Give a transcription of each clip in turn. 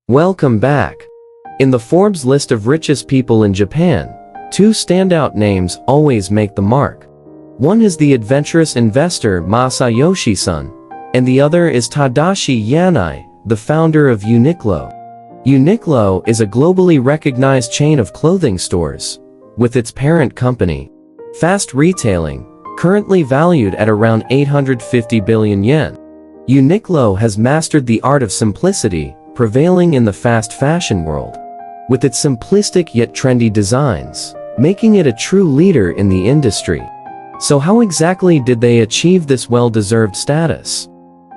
Welcome back. In the Forbes list of richest people in Japan, two standout names always make the mark. One is the adventurous investor Masayoshi Son, and the other is Tadashi Yanai, the founder of Uniqlo. Uniqlo is a globally recognized chain of clothing stores, with its parent company, Fast Retailing, currently valued at around 850 billion yen. Uniqlo has mastered the art of simplicity, prevailing in the fast fashion world, with its simplistic yet trendy designs, making it a true leader in the industry. So how exactly did they achieve this well-deserved status?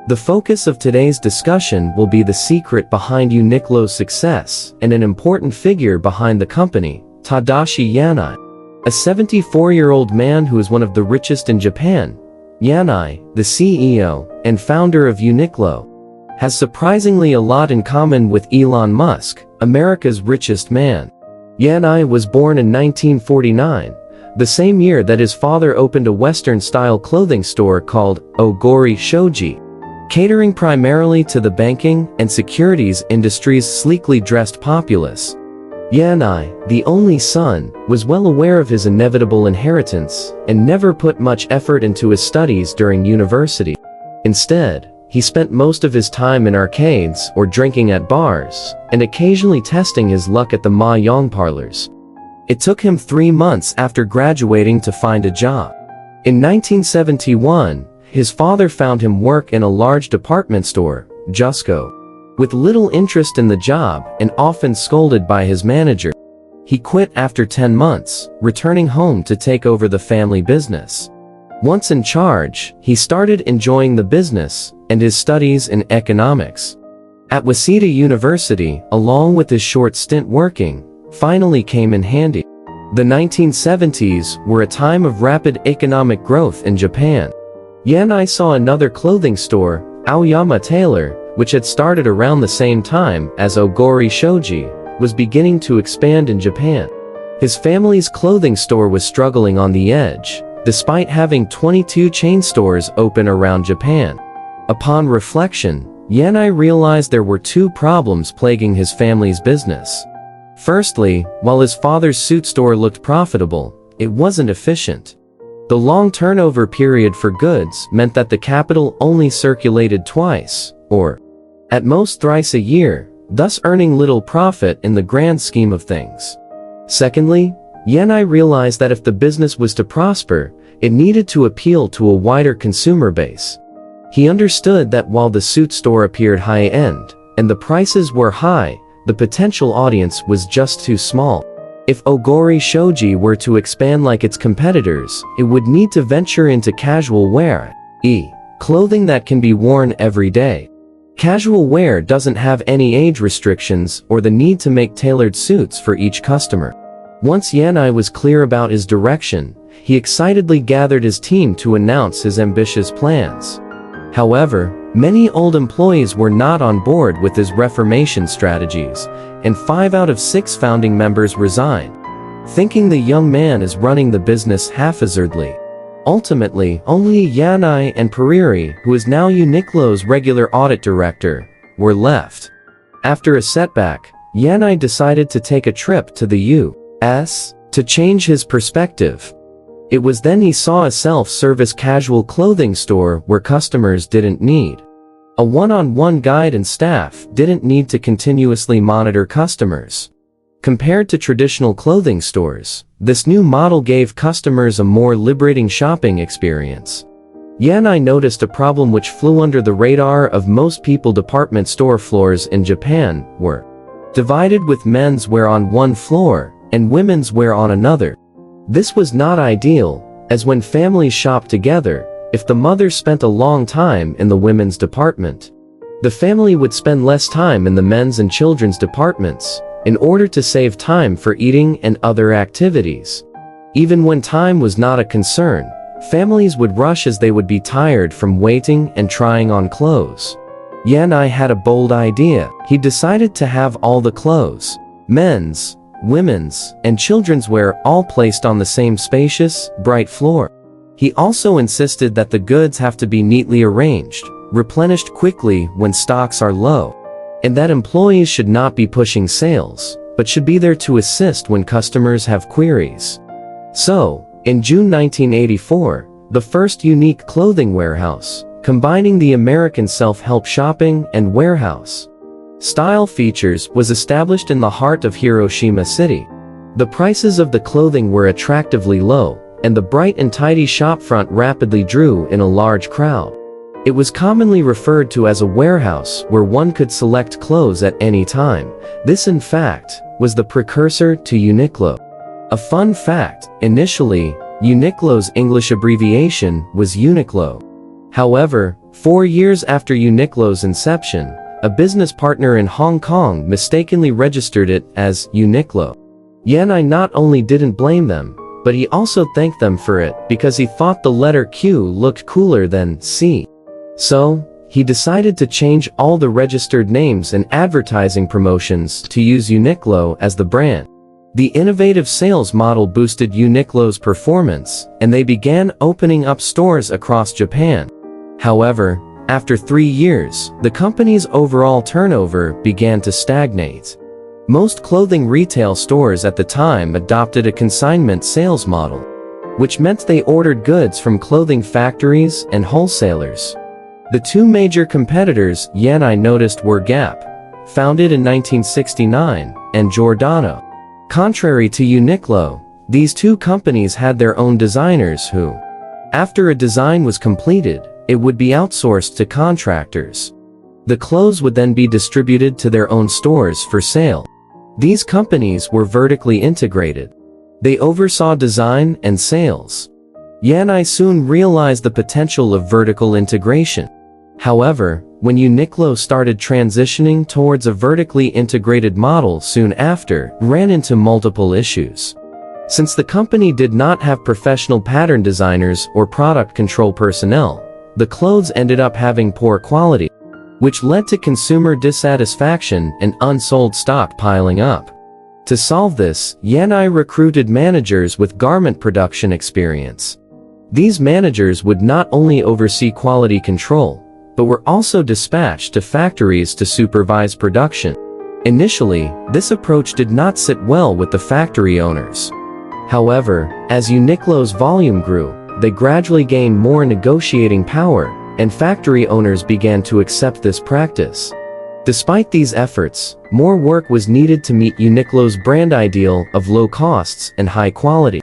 The focus of today's discussion will be the secret behind Uniqlo's success and an important figure behind the company, Tadashi Yanai. A 74-year-old man who is one of the richest in Japan, Yanai, the CEO and founder of Uniqlo, has surprisingly a lot in common with Elon Musk, America's richest man. Yanai was born in 1949, the same year that his father opened a Western-style clothing store called Ogori Shoji, catering primarily to the banking and securities industry's sleekly dressed populace. Yanai, the only son, was well aware of his inevitable inheritance and never put much effort into his studies during university. Instead, he spent most of his time in arcades or drinking at bars, and occasionally testing his luck at the mahjong parlors. It took him 3 months after graduating to find a job. In 1971, his father found him work in a large department store, Jusco. With little interest in the job and often scolded by his manager, he quit after 10 months, returning home to take over the family business. Once in charge, he started enjoying the business and his studies in economics at Waseda University, along with his short stint working, finally came in handy. The 1970s were a time of rapid economic growth in Japan. Yanai saw another clothing store, Aoyama Tailor, which had started around the same time as Ogori Shoji, was beginning to expand in Japan. His family's clothing store was struggling on the edge, despite having 22 chain stores open around Japan. Upon reflection, Yanai realized there were two problems plaguing his family's business. Firstly, while his father's suit store looked profitable, it wasn't efficient. The long turnover period for goods meant that the capital only circulated twice, or at most thrice a year, thus earning little profit in the grand scheme of things. Secondly, Yanai realized that if the business was to prosper, it needed to appeal to a wider consumer base. He understood that while the suit store appeared high-end, and the prices were high, the potential audience was just too small. If Ogori Shoji were to expand like its competitors, it would need to venture into casual wear, i.e., clothing that can be worn every day. Casual wear doesn't have any age restrictions or the need to make tailored suits for each customer. Once Yanai was clear about his direction, he excitedly gathered his team to announce his ambitious plans. However, many old employees were not on board with his reformation strategies, and 5 out of 6 founding members resigned, thinking the young man is running the business haphazardly. Ultimately, only Yanai and Periri, who is now Uniqlo's regular audit director, were left. After a setback, Yanai decided to take a trip to the U.S. to change his perspective. It was then he saw a self-service casual clothing store where customers didn't need a one-on-one guide and staff didn't need to continuously monitor customers. Compared to traditional clothing stores, this new model gave customers a more liberating shopping experience. Yanai noticed a problem which flew under the radar of most people. Department store floors in Japan were divided with men's wear on one floor and women's wear on another. This was not ideal, as when families shopped together, if the mother spent a long time in the women's department, the family would spend less time in the men's and children's departments, in order to save time for eating and other activities. Even when time was not a concern, families would rush as they would be tired from waiting and trying on clothes. Yanai had a bold idea. He decided to have all the clothes, men's, women's, and children's wear all placed on the same spacious, bright floor. He also insisted that the goods have to be neatly arranged, replenished quickly when stocks are low. and that employees should not be pushing sales, but should be there to assist when customers have queries. So, in June 1984, the first unique clothing warehouse, combining the American self-help shopping and warehouse style features, was established in the heart of Hiroshima City. The prices of the clothing were attractively low, and the bright and tidy shopfront rapidly drew in a large crowd. It was commonly referred to as a warehouse where one could select clothes at any time. This, in fact, was the precursor to Uniqlo. A fun fact, initially, Uniqlo's English abbreviation was Uniqlo. However, 4 years after Uniqlo's inception, a business partner in Hong Kong mistakenly registered it as Uniqlo. Yanai not only didn't blame them, but he also thanked them for it because he thought the letter Q looked cooler than C. So, he decided to change all the registered names and advertising promotions to use Uniqlo as the brand. The innovative sales model boosted Uniqlo's performance, and they began opening up stores across Japan. However, after 3 years, the company's overall turnover began to stagnate. Most clothing retail stores at the time adopted a consignment sales model, which meant they ordered goods from clothing factories and wholesalers. The two major competitors Yanai noticed were Gap, founded in 1969, and Giordano. Contrary to Uniqlo, these two companies had their own designers who, after a design was completed, it would be outsourced to contractors. The clothes would then be distributed to their own stores for sale. These companies were vertically integrated. They oversaw design and sales. Yanai soon realized the potential of vertical integration. However, when Uniqlo started transitioning towards a vertically integrated model soon after, ran into multiple issues. Since the company did not have professional pattern designers or product control personnel, the clothes ended up having poor quality, which led to consumer dissatisfaction and unsold stock piling up. To solve this, Yanai recruited managers with garment production experience. These managers would not only oversee quality control, but were also dispatched to factories to supervise production. Initially, this approach did not sit well with the factory owners. However, as Uniqlo's volume grew, they gradually gained more negotiating power, and factory owners began to accept this practice. Despite these efforts, more work was needed to meet Uniqlo's brand ideal of low costs and high quality.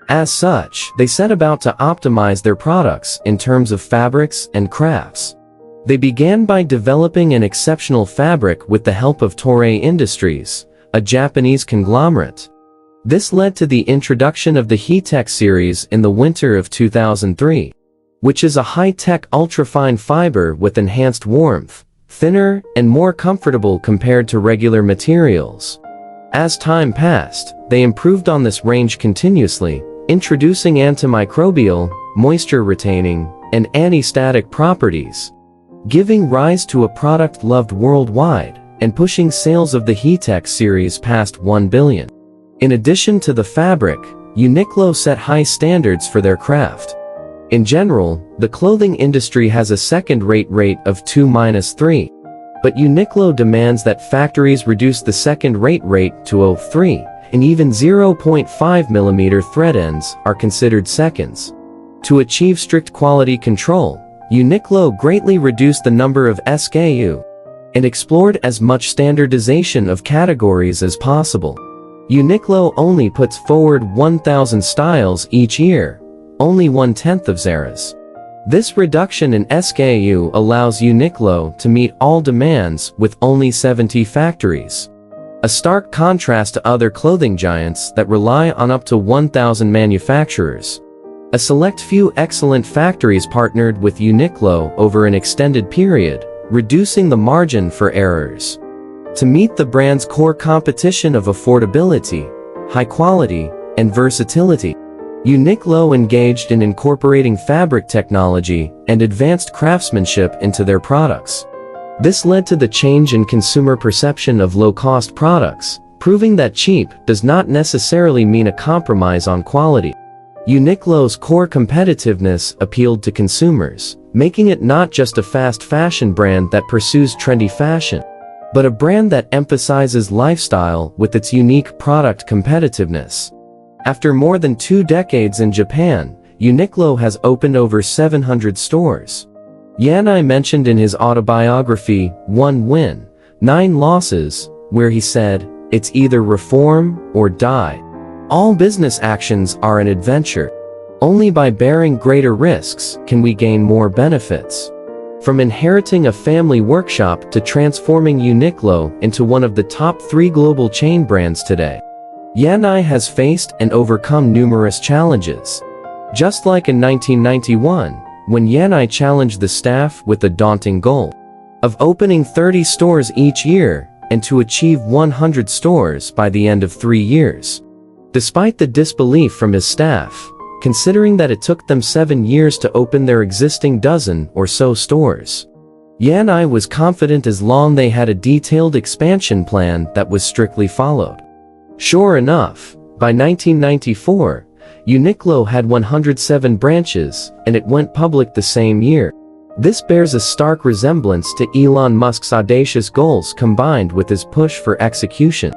As such, they set about to optimize their products in terms of fabrics and crafts. They began by developing an exceptional fabric with the help of Toray Industries, a Japanese conglomerate. This led to the introduction of the Heatech series in the winter of 2003, which is a high-tech ultrafine fiber with enhanced warmth, thinner and more comfortable compared to regular materials. As time passed, they improved on this range continuously, introducing antimicrobial, moisture-retaining, and anti-static properties, giving rise to a product loved worldwide and pushing sales of the Heatech series past 1 billion. In addition to the fabric, Uniqlo set high standards for their craft. In general, the clothing industry has a second-rate rate of 2-3, but Uniqlo demands that factories reduce the second-rate rate to 0.3, and even 0.5 mm thread ends are considered seconds. To achieve strict quality control, Uniqlo greatly reduced the number of SKU and explored as much standardization of categories as possible. Uniqlo only puts forward 1,000 styles each year, only 1/10 of Zara's. This reduction in SKU allows Uniqlo to meet all demands with only 70 factories. A stark contrast to other clothing giants that rely on up to 1,000 manufacturers. A select few excellent factories partnered with Uniqlo over an extended period, reducing the margin for errors. To meet the brand's core competition of affordability, high quality, and versatility, Uniqlo engaged in incorporating fabric technology and advanced craftsmanship into their products. This led to the change in consumer perception of low-cost products, proving that cheap does not necessarily mean a compromise on quality. Uniqlo's core competitiveness appealed to consumers, making it not just a fast fashion brand that pursues trendy fashion. but a brand that emphasizes lifestyle with its unique product competitiveness. After more than 2 decades in Japan, Uniqlo has opened over 700 stores. Yanai mentioned in his autobiography, 1 Win, 9 Losses, where he said, "It's either reform or die. All business actions are an adventure. Only by bearing greater risks can we gain more benefits." From inheriting a family workshop to transforming Uniqlo into one of the top 3 global chain brands today, Yanai has faced and overcome numerous challenges. Just like in 1991, when Yanai challenged the staff with the daunting goal of opening 30 stores each year and to achieve 100 stores by the end of 3 years. Despite the disbelief from his staff, considering that it took them 7 years to open their existing dozen or so stores, Yanai was confident as long they had a detailed expansion plan that was strictly followed. Sure enough, by 1994, Uniqlo had 107 branches, and it went public the same year. This bears a stark resemblance to Elon Musk's audacious goals combined with his push for execution.